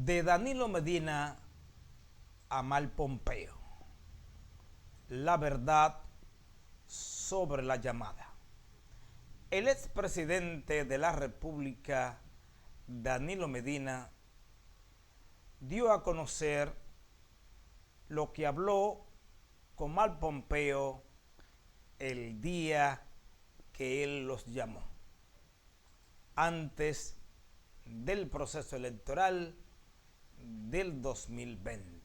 De Danilo Medina a Mike Pompeo. La verdad sobre la llamada. El expresidente de la República, Danilo Medina, dio a conocer lo que habló con Mike Pompeo el día que él los llamó, antes del proceso electoral del 2020.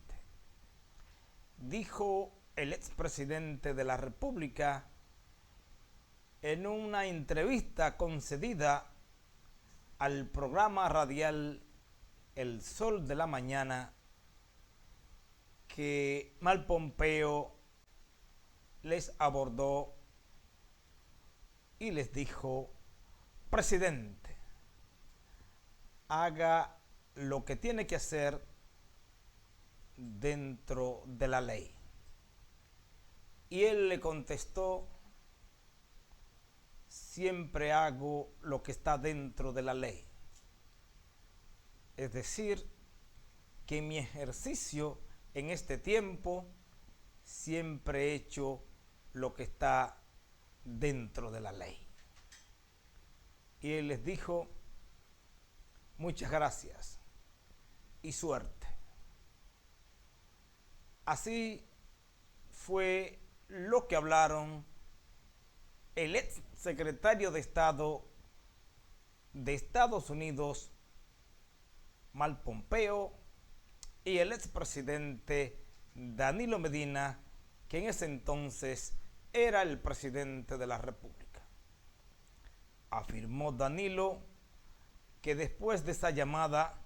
Dijo el expresidente de la República en una entrevista concedida al programa radial El Sol de la Mañana que Mike Pompeo les abordó y les dijo: presidente, haga lo que tiene que hacer dentro de la ley. Y él le contestó: siempre hago lo que está dentro de la ley. Es decir, que en mi ejercicio en este tiempo siempre he hecho lo que está dentro de la ley. Y él les dijo: muchas gracias y suerte. Así fue lo que hablaron el ex secretario de Estado de Estados Unidos, Mike Pompeo, y el expresidente Danilo Medina, que en ese entonces era el presidente de la República. Afirmó Danilo que después de esa llamada,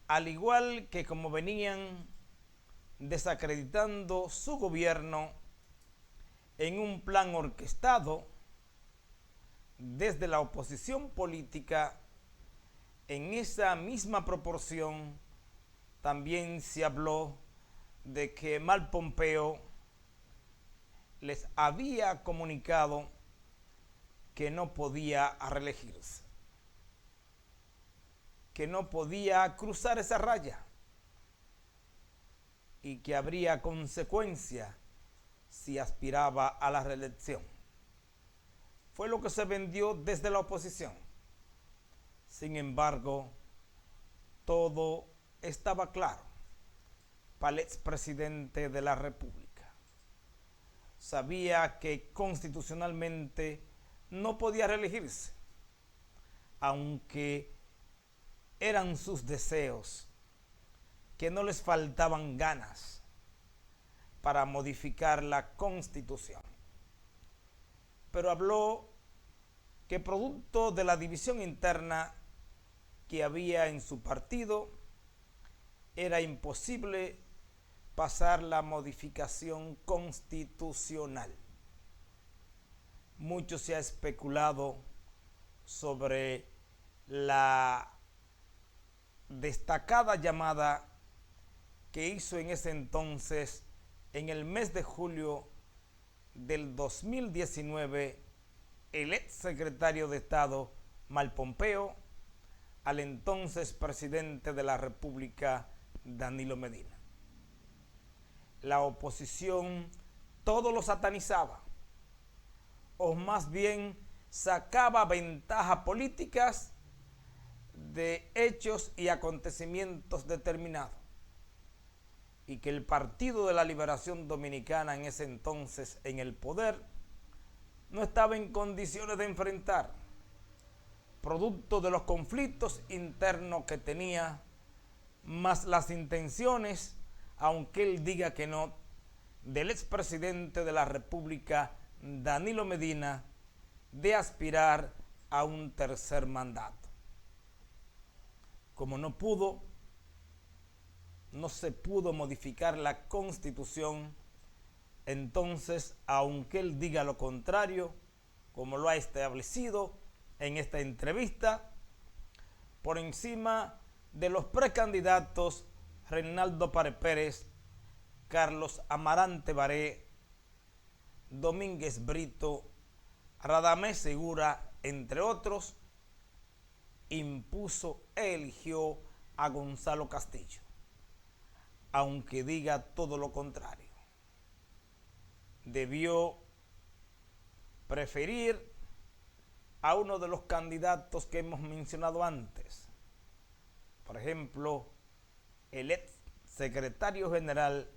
al igual que como venían desacreditando su gobierno en un plan orquestado desde la oposición política, en esa misma proporción también se habló de que Mike Pompeo les había comunicado que no podía reelegirse, que no podía cruzar esa raya y que habría consecuencias si aspiraba a la reelección. Fue lo que se vendió desde la oposición. Sin embargo, todo estaba claro para el expresidente de la República. Sabía que constitucionalmente no podía reelegirse, aunque eran sus deseos, que no les faltaban ganas para modificar la Constitución. Pero habló que producto de la división interna que había en su partido, era imposible pasar la modificación constitucional. Mucho se ha especulado sobre la destacada llamada que hizo en ese entonces, en el mes de julio del 2019, el ex secretario de Estado Mike Pompeo al entonces presidente de la República, Danilo Medina. La oposición todo lo satanizaba, o más bien sacaba ventajas políticas de hechos y acontecimientos determinados, y que el Partido de la Liberación Dominicana, en ese entonces en el poder, no estaba en condiciones de enfrentar, producto de los conflictos internos que tenía, más las intenciones, aunque él diga que no, del expresidente de la República, Danilo Medina, de aspirar a un tercer mandato. Como no se pudo modificar la Constitución, entonces, aunque él diga lo contrario, como lo ha establecido en esta entrevista, por encima de los precandidatos Reinaldo Párez Pérez, Carlos Amarante Baré, Domínguez Brito, Radamés Segura, entre otros, impuso e eligió a Gonzalo Castillo, aunque diga todo lo contrario. Debió preferir a uno de los candidatos que hemos mencionado antes. Por ejemplo, el ex secretario general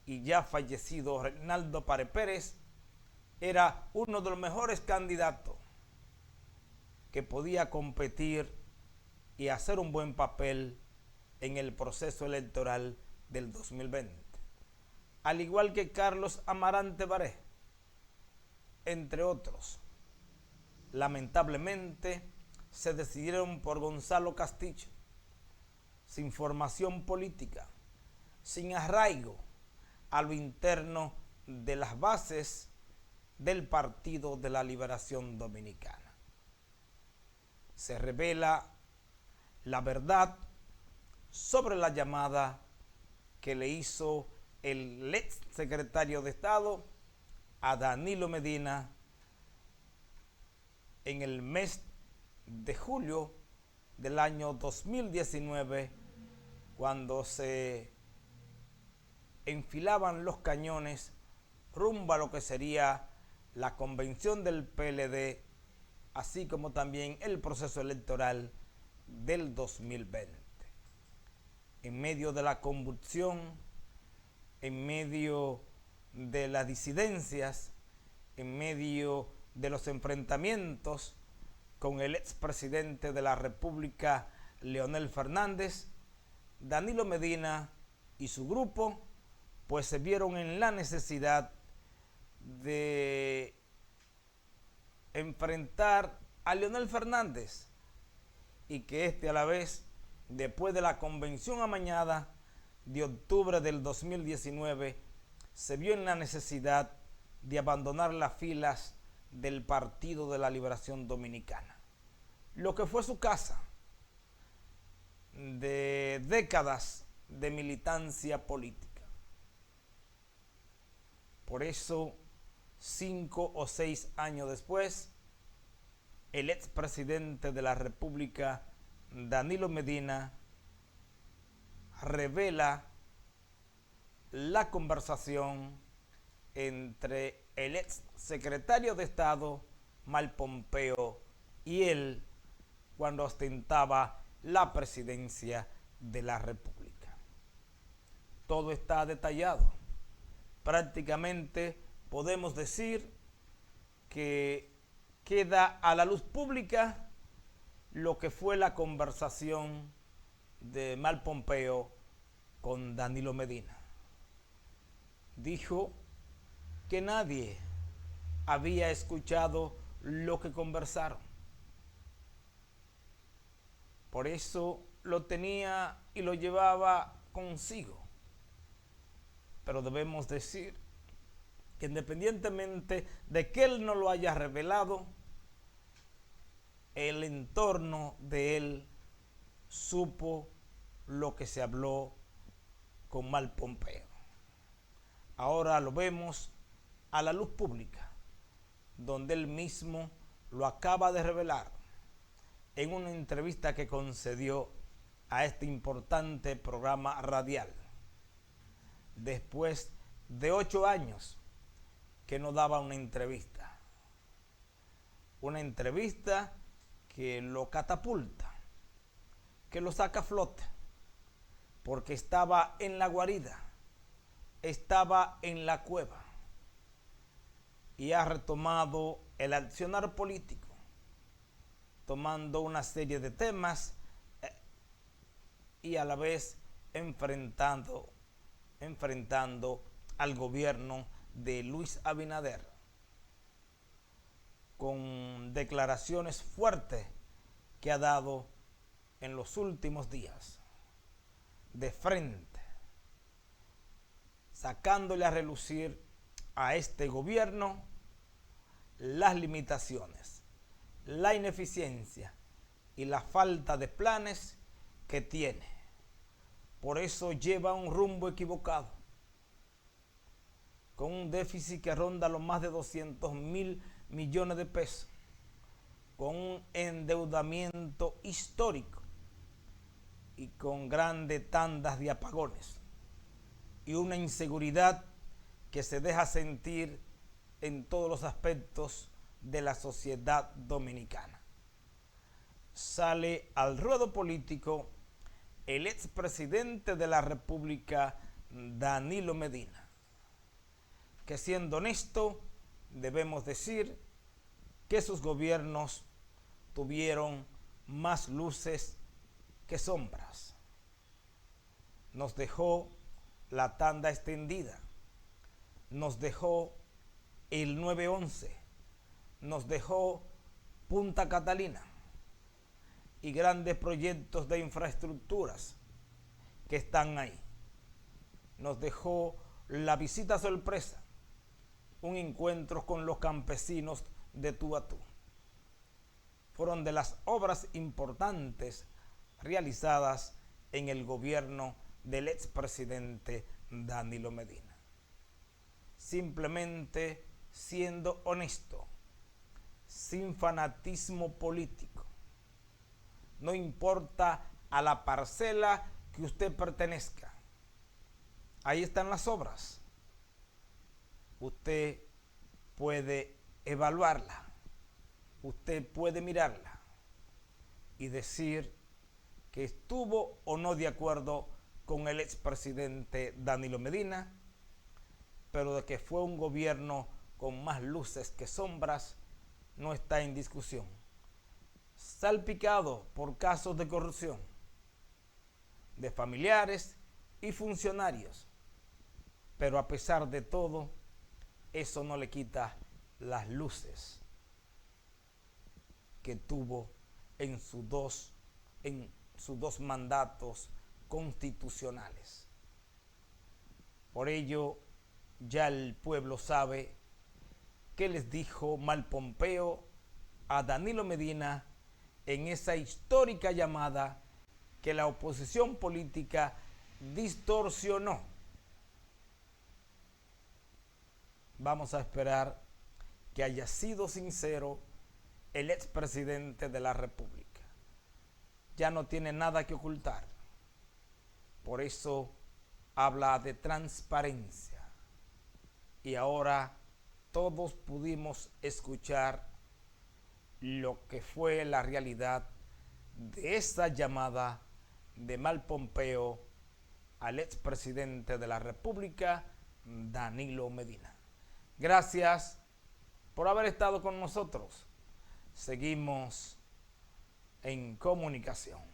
y ya fallecido Reinaldo Pared Pérez era uno de los mejores candidatos que podía competir y hacer un buen papel en el proceso electoral del 2020. Al igual que Carlos Amarante Baré, entre otros. Lamentablemente se decidieron por Gonzalo Castillo, sin formación política, sin arraigo a lo interno de las bases del Partido de la Liberación Dominicana. Se revela la verdad sobre la llamada que le hizo el ex secretario de Estado a Danilo Medina en el mes de julio del año 2019, cuando se enfilaban los cañones rumbo a lo que sería la convención del PLD, así como también el proceso electoral del 2020. En medio de la convulsión, en medio de las disidencias, en medio de los enfrentamientos con el expresidente de la República, Leonel Fernández, Danilo Medina y su grupo pues se vieron en la necesidad de enfrentar a Leonel Fernández y que éste a la vez, después de la convención amañada de octubre del 2019, se vio en la necesidad de abandonar las filas del Partido de la Liberación Dominicana, lo que fue su casa de décadas de militancia política. Por eso, 5 o 6 años después, el expresidente de la República, Danilo Medina, revela la conversación entre el ex secretario de Estado, Mike Pompeo, y él cuando ostentaba la presidencia de la República. Todo está detallado. Prácticamente podemos decir que queda a la luz pública lo que fue la conversación de Mike Pompeo con Danilo Medina. Dijo que nadie había escuchado lo que conversaron. Por eso lo tenía y lo llevaba consigo. Pero debemos decir que independientemente de que él no lo haya revelado, el entorno de él supo lo que se habló con Mike Pompeo. Ahora lo vemos a la luz pública, donde él mismo lo acaba de revelar en una entrevista que concedió a este importante programa radial, después de 8 años que no daba una entrevista que lo catapulta, que lo saca a flote, porque estaba en la guarida, estaba en la cueva y ha retomado el accionar político, tomando una serie de temas y a la vez enfrentando al gobierno de Luis Abinader con declaraciones fuertes que ha dado en los últimos días, de frente, sacándole a relucir a este gobierno las limitaciones, la ineficiencia y la falta de planes que tiene. Por eso lleva un rumbo equivocado, con un déficit que ronda los más de 200.000 millones de pesos, con un endeudamiento histórico y con grandes tandas de apagones y una inseguridad que se deja sentir en todos los aspectos de la sociedad dominicana. Sale al ruedo político el expresidente de la República, Danilo Medina, que siendo honesto, debemos decir que sus gobiernos tuvieron más luces que sombras. Nos dejó la tanda extendida, nos dejó el 911, nos dejó Punta Catalina y grandes proyectos de infraestructuras que están ahí. Nos dejó la visita sorpresa, un encuentro con los campesinos de tú a tú. Fueron de las obras importantes realizadas en el gobierno del expresidente Danilo Medina. Simplemente siendo honesto, sin fanatismo político. No importa a la parcela que usted pertenezca. Ahí están las obras. Usted puede evaluarla. Usted puede mirarla y decir que estuvo o no de acuerdo con el expresidente Danilo Medina, pero de que fue un gobierno con más luces que sombras, no está en discusión. Salpicado por casos de corrupción de familiares y funcionarios, pero a pesar de todo, eso no le quita las luces que tuvo en sus dos mandatos constitucionales. Por ello, ya el pueblo sabe qué les dijo Malpompeo a Danilo Medina en esa histórica llamada que la oposición política distorsionó. Vamos a esperar que haya sido sincero el expresidente de la República. Ya no tiene nada que ocultar. Por eso habla de transparencia. Y ahora todos pudimos escuchar lo que fue la realidad de esa llamada de Malpompeo al expresidente de la República, Danilo Medina. Gracias por haber estado con nosotros. Seguimos en comunicación.